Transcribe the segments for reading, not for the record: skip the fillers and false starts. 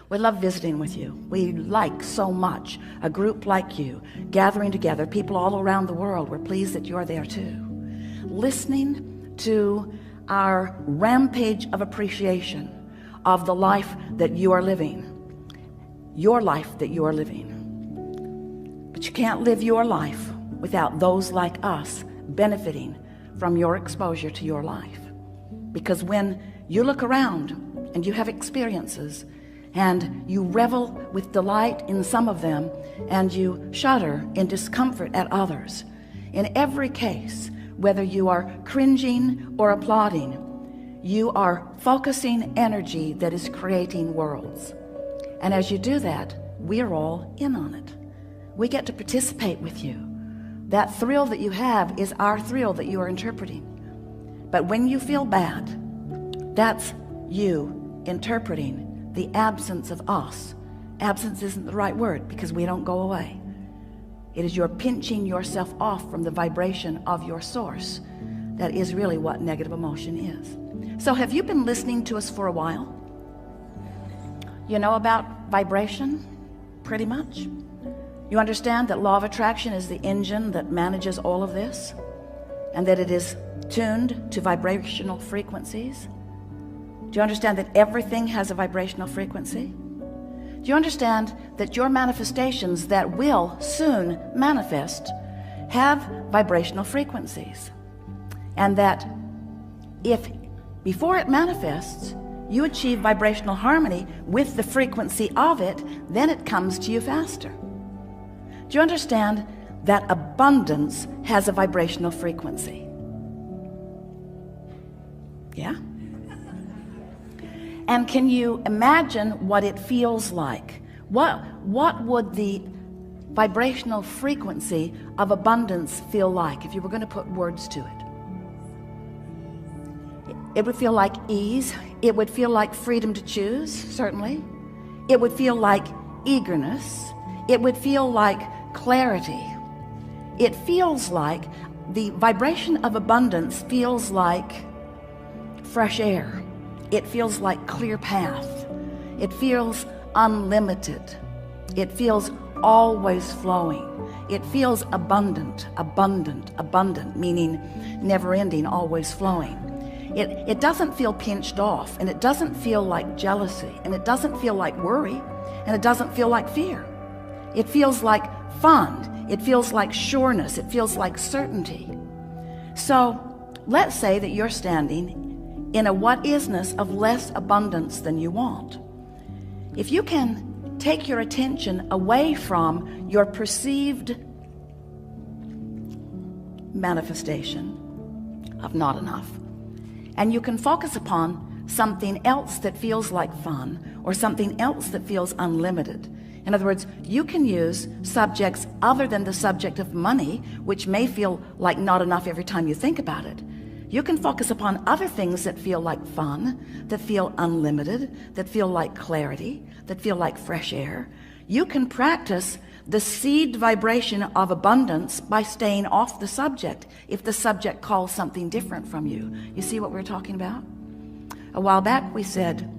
We love visiting with you. We like so much a group like you gathering together, people all around the world. We're pleased that you're there too, listening to our rampage of appreciation of the life that you are living, your life that you are living. But you can't live your life without those like us benefiting from your exposure to your life. Because when you look around and you have experiences and you revel with delight in some of them and you shudder in discomfort at others, in every case, whether you are cringing or applauding, you are focusing energy that is creating worlds. And as you do that, we're all in on it. We get to participate with you. That thrill that you have is our thrill that you are interpreting. But when you feel bad, that's you interpreting the absence of us. Absence isn't the right word because we don't go away. It is your pinching yourself off from the vibration of your source. That is really what negative emotion is. So have you been listening to us for a while? You know about vibration, pretty much. You understand that law of attraction is the engine that manages all of this, and that it is tuned to vibrational frequencies. Do you understand that everything has a vibrational frequency? Do you understand that your manifestations that will soon manifest have vibrational frequencies? And that if before it manifests, you achieve vibrational harmony with the frequency of it, then it comes to you faster. Do you understand that abundance has a vibrational frequency? Yeah? And can you imagine what it feels like? What would the vibrational frequency of abundance feel like if you were going to put words to it? It would feel like ease. It would feel like freedom to choose, certainly. It would feel like eagerness. It would feel like clarity. It feels like the vibration of abundance feels like fresh air. It feels like clear path. It feels unlimited. It feels always flowing. It feels abundant, abundant, abundant, meaning never ending, always flowing. It doesn't feel pinched off, and it doesn't feel like jealousy, and it doesn't feel like worry, and it doesn't feel like fear. It feels like fun. It feels like sureness. It feels like certainty. So let's say that you're standing in a what-isness of less abundance than you want. If you can take your attention away from your perceived manifestation of not enough, and you can focus upon something else that feels like fun, or something else that feels unlimited. In other words, you can use subjects other than the subject of money, which may feel like not enough every time you think about it. You can focus upon other things that feel like fun, that feel unlimited, that feel like clarity, that feel like fresh air. You can practice the seed vibration of abundance by staying off the subject if the subject calls something different from you. You see what we're talking about? A while back we said,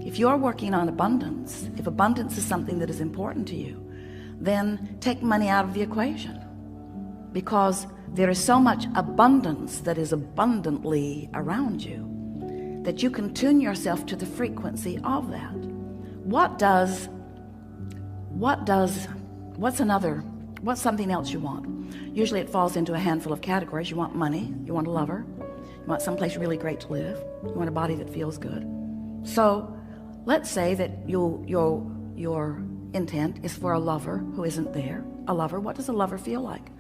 if you're working on abundance, if abundance is something that is important to you, then take money out of the equation, because there is so much abundance that is abundantly around you that you can tune yourself to the frequency of that. What's something else you want? Usually it falls into a handful of categories. You want money, you want a lover, you want someplace really great to live, you want a body that feels good. So let's say that your intent is for a lover who isn't there. A lover, what does a lover feel like?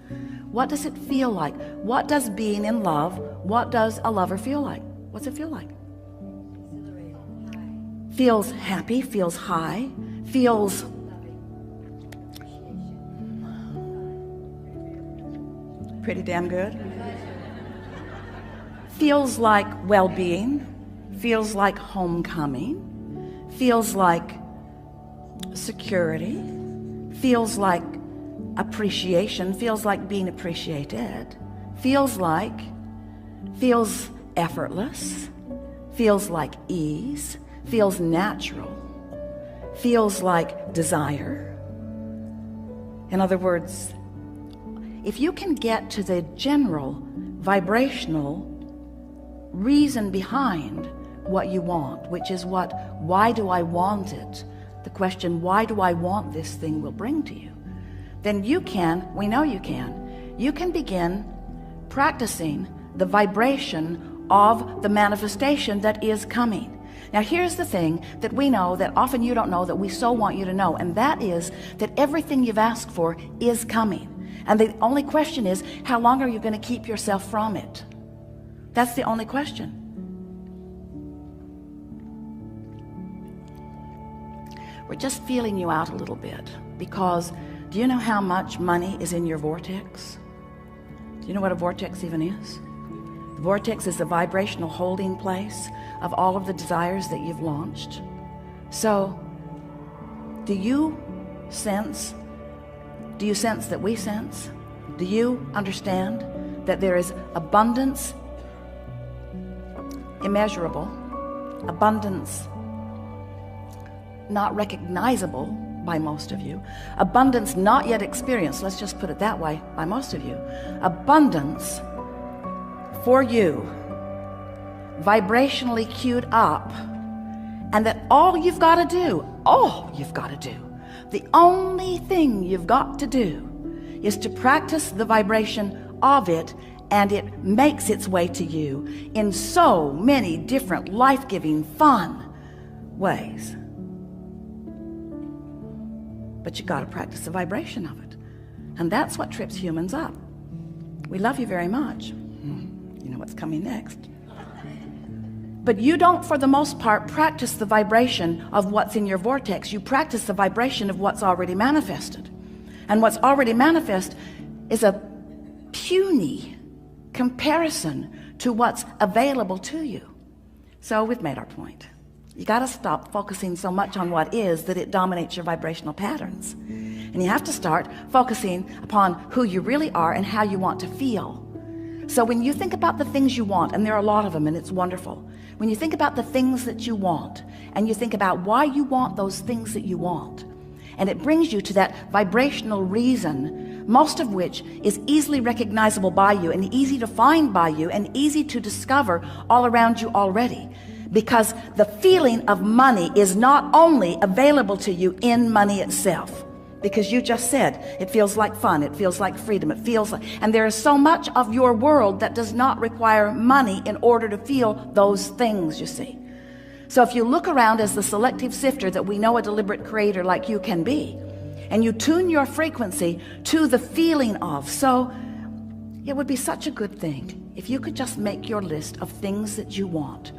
What does it feel like? What does being in love, what does a lover feel like? What's it feel like? Feels happy, feels high, feels pretty damn good. Feels like well-being, feels like homecoming, feels like security, feels like appreciation, feels like being appreciated, feels effortless, feels like ease, feels natural, feels like desire. In other words, if you can get to the general vibrational reason behind what you want, which is why do I want it? The question, why do I want this thing, will bring to you. Then we know you can begin practicing the vibration of the manifestation that is coming. Now here's the thing that we know that often you don't know, that we so want you to know, and that is that everything you've asked for is coming. And the only question is, how long are you going to keep yourself from it? That's the only question. We're just feeling you out a little bit, because do you know how much money is in your vortex? Do you know what a vortex even is? The vortex is the vibrational holding place of all of the desires that you've launched. So do you sense that we sense? Do you understand that there is abundance, immeasurable, abundance not recognizable by most of you, abundance not yet experienced, let's just put it that way, by most of you, abundance for you, vibrationally queued up, and that all you've got to do, the only thing you've got to do is to practice the vibration of it, and it makes its way to you in so many different life-giving, fun ways. But you got to practice the vibration of it, and that's what trips humans up. We love you very much. You know what's coming next. But you don't, for the most part, practice the vibration of what's in your vortex. You practice the vibration of what's already manifested. And what's already manifest is a puny comparison to what's available to you. So we've made our point. You got to stop focusing so much on what is that it dominates your vibrational patterns. And you have to start focusing upon who you really are and how you want to feel. So when you think about the things you want, and there are a lot of them, and it's wonderful. When you think about the things that you want, and you think about why you want those things that you want, and it brings you to that vibrational reason, most of which is easily recognizable by you, and easy to find by you, and easy to discover all around you already. Because the feeling of money is not only available to you in money itself, because you just said it feels like fun, it feels like freedom, it feels like, and there is so much of your world that does not require money in order to feel those things, you see. So if you look around as the selective sifter that we know a deliberate creator like you can be, and you tune your frequency to the feeling of, so it would be such a good thing if you could just make your list of things that you want,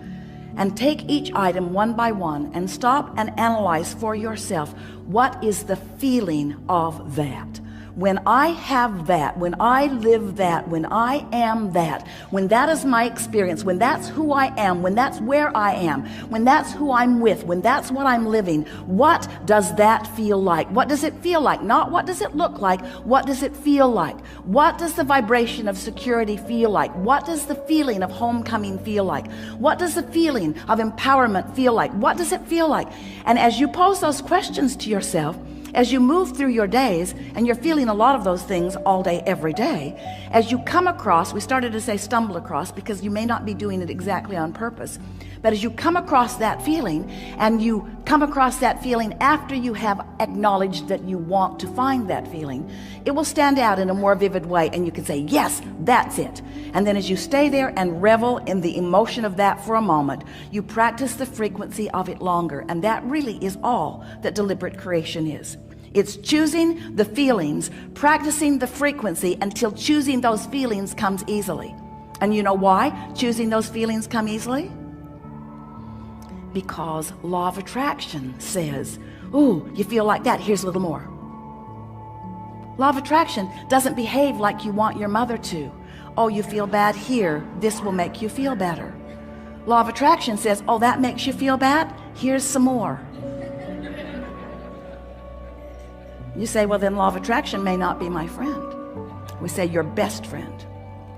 and take each item one by one and stop and analyze for yourself, what is the feeling of that? When I have that, when I live that, when I am that, when that is my experience, when that's who I am, when that's where I am, when that's who I'm with, when that's what I'm living, what does that feel like? What does it feel like? Not what does it look like? What does it feel like? What does the vibration of security feel like? What does the feeling of homecoming feel like? What does the feeling of empowerment feel like? What does it feel like? And as you pose those questions to yourself, as you move through your days, and you're feeling a lot of those things all day, every day, as you come across, we started to say stumble across because you may not be doing it exactly on purpose, but as you come across that feeling, and you come across that feeling after you have acknowledged that you want to find that feeling, it will stand out in a more vivid way, and you can say, yes, that's it. And then as you stay there and revel in the emotion of that for a moment, you practice the frequency of it longer. And that really is all that deliberate creation is. It's choosing the feelings, practicing the frequency until choosing those feelings comes easily. And you know why choosing those feelings come easily? Because law of attraction says, ooh, you feel like that, here's a little more. Law of attraction doesn't behave like you want your mother to. Oh, you feel bad here, this will make you feel better. Law of attraction says, oh, that makes you feel bad, here's some more. You say, well, then law of attraction may not be my friend. We say your best friend,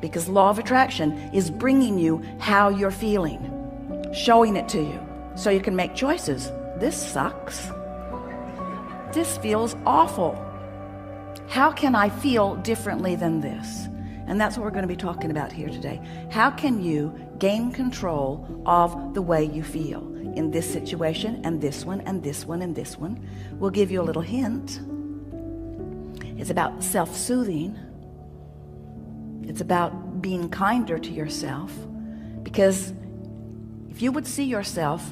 because law of attraction is bringing you how you're feeling, showing it to you so you can make choices. This sucks. This feels awful. How can I feel differently than this? And that's what we're going to be talking about here today. How can you gain control of the way you feel in this situation and this one and this one and this one? We'll give you a little hint. It's about self-soothing. It's about being kinder to yourself. Because if you would see yourself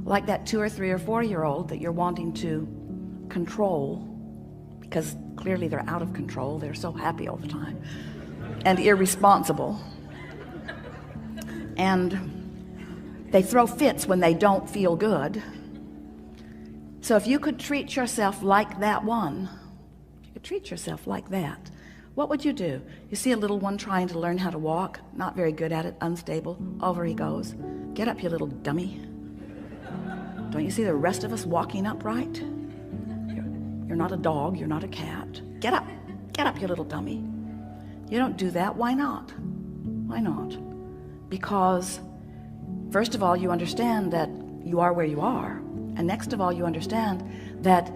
like that 2 or 3 or 4-year-old that you're wanting to control, because clearly they're out of control, they're so happy all the time and irresponsible, and they throw fits when they don't feel good. So if you could treat yourself like that one, if you could treat yourself like that, what would you do? You see a little one trying to learn how to walk, not very good at it, unstable, over he goes. Get up, you little dummy. Don't you see the rest of us walking upright? You're not a dog, you're not a cat. Get up, you little dummy. You don't do that. Why not? Why not? Because first of all, you understand that you are where you are, and next of all, you understand that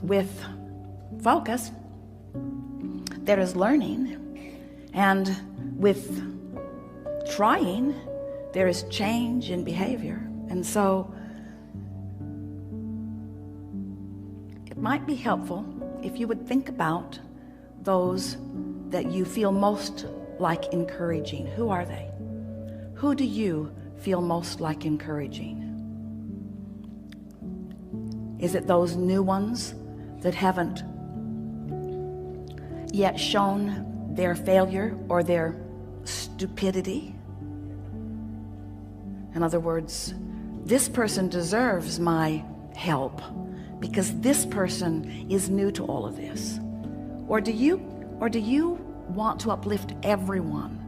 with focus there is learning, and with trying there is change in behavior. And so it might be helpful if you would think about those that you feel most like encouraging. Who are they? Who do you feel most like encouraging? Is it those new ones that haven't yet shown their failure or their stupidity? In other words, this person deserves my help because this person is new to all of this. Or do you want to uplift everyone?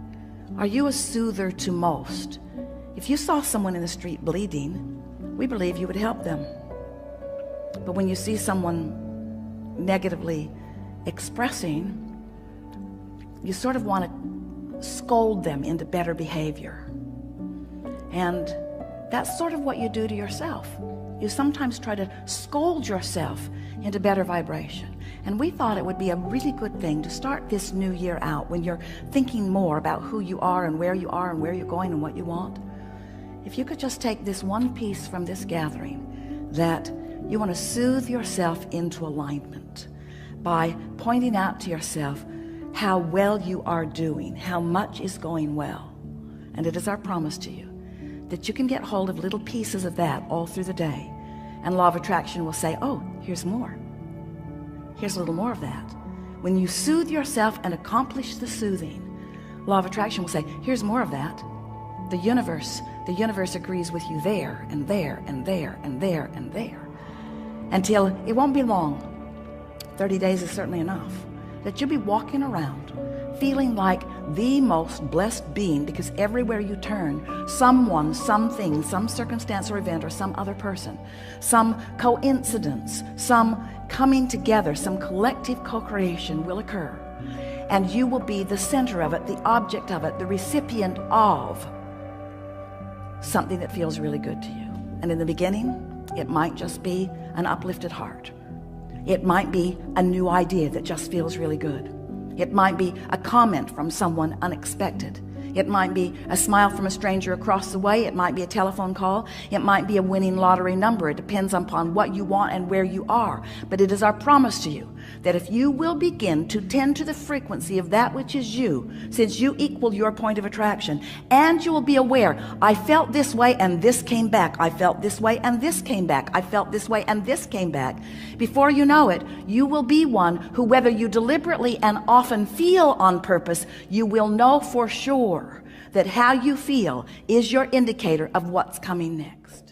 Are you a soother to most? If you saw someone in the street bleeding, we believe you would help them. But when you see someone negatively expressing, you sort of want to scold them into better behavior. And that's sort of what you do to yourself. You sometimes try to scold yourself into better vibration. And we thought it would be a really good thing to start this new year out when you're thinking more about who you are and where you're going and what you want. If you could just take this one piece from this gathering, that you want to soothe yourself into alignment by pointing out to yourself how well you are doing, how much is going well. And it is our promise to you that you can get hold of little pieces of that all through the day. And law of attraction will say, oh, here's more. Here's a little more of that. When you soothe yourself and accomplish the soothing, law of attraction will say, here's more of that. The universe agrees with you there and there and there and there and there. Until it won't be long, 30 days is certainly enough, that you'll be walking around feeling like the most blessed being, because everywhere you turn, someone, something, some circumstance or event or some other person, some coincidence, some coming together, some collective co-creation will occur. And you will be the center of it, the object of it, the recipient of something that feels really good to you. And in the beginning, it might just be an uplifted heart. It might be a new idea that just feels really good. It might be a comment from someone unexpected. It might be a smile from a stranger across the way. It might be a telephone call. It might be a winning lottery number. It depends upon what you want and where you are. But it is our promise to you that if you will begin to tend to the frequency of that which is you, since you equal your point of attraction, and you will be aware, I felt this way and this came back. I felt this way and this came back. I felt this way and this came back. Before you know it, you will be one who, whether you deliberately and often feel on purpose, you will know for sure that how you feel is your indicator of what's coming next.